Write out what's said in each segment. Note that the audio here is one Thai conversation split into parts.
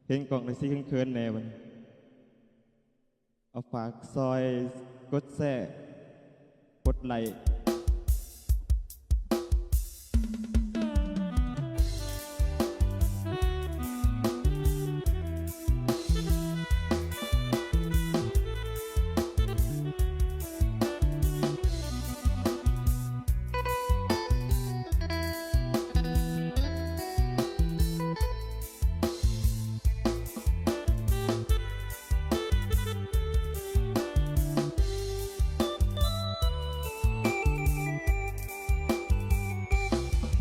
เพลงกล่องในซีเคินแน่มันเอาฝากซอยกดแซ่กดไลค์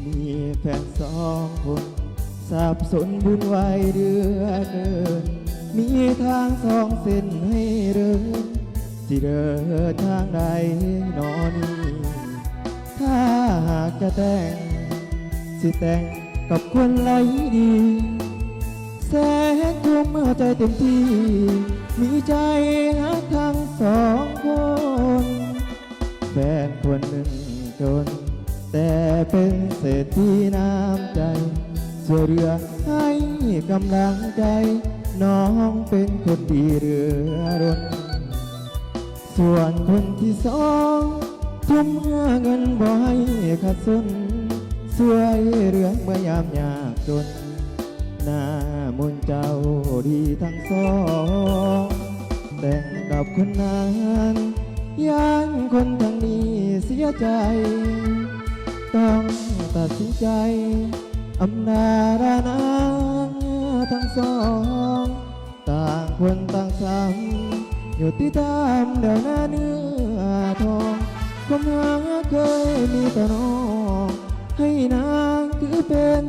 มีแฟนสองคนสับสนบุญวายเดือเกินมีทางสองเส้นให้เดินสิเดินทางใดนอนี้ถ้าหากจะแต่งสิแต่งกับคนไรดีแสนทุ่มใจเต็มที่มีใจหักทั้งสองคนแฟนคนหนึ่งจนแต่เป็นเศรษฐีน้ำใจช่วยเหลือให้กำลังใจน้องเป็นคนดีเรือรนส่วนคนที่สองทุ่มหาเงินบ่ให้ขาดสนช่วยเหลือเมื่อยามยากจนหน้ามนต์เจ้าดีทั้งสองแต่งกับคนนั้นย่านคนทางนี้เสียใจต้องตัดสินใจอำนาจนางทั้งสองต่างคนต่างซ้ำอยู่ที่ตามเดี๋ยวหน้าเนื้อทองความหาเคยมีต่อน้องให้นางถือเป็น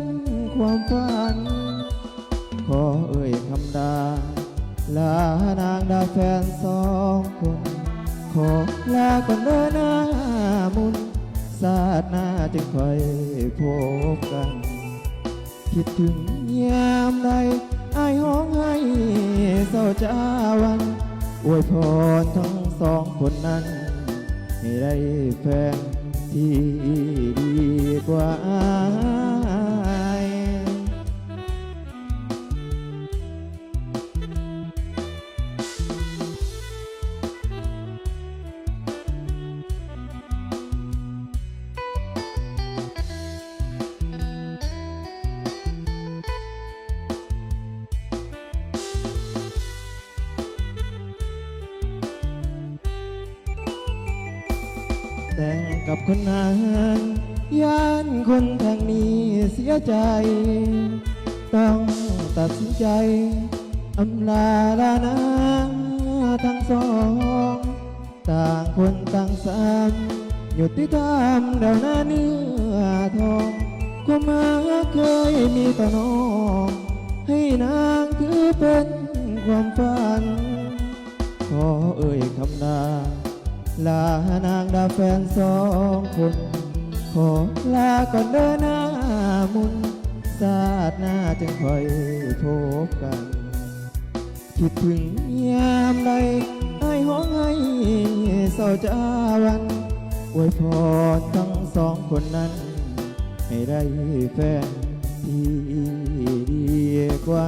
ความฝันขอเอ่ยคำดาลานางดาแฟนสองคนขอลาก่อนเดินหน้ามุนศาสนาจึงค่อยพบกันคิดถึงยามใดอ้ายห้องให้เศร้าจ้าวันอวยพรทั้งสองคนนั้นให้ได้แฟนที่ดีกว่าอ้ายแต่งกับคนนั้นย่านคนทางนี้เสียใจต้องตัดสินใจอำลาลานางทั้งสองต่างคนต่างซ้ำอยู่ที่ทำเดาหน้าเนื้อทองความหาเคยมีต่อน้องให้นางถือเป็นความฝันขอเอ่ยคำนาลานางดาแฟนสองคนขอลาก่อนเดินหน้ามุนศาสนาจึงค่อยพบกันคิดถึงยามใดอ้ายห้องให้เศร้าจ้าวันอวยพรทั้งสองคนนั้นให้ได้แฟนที่ดีกว่า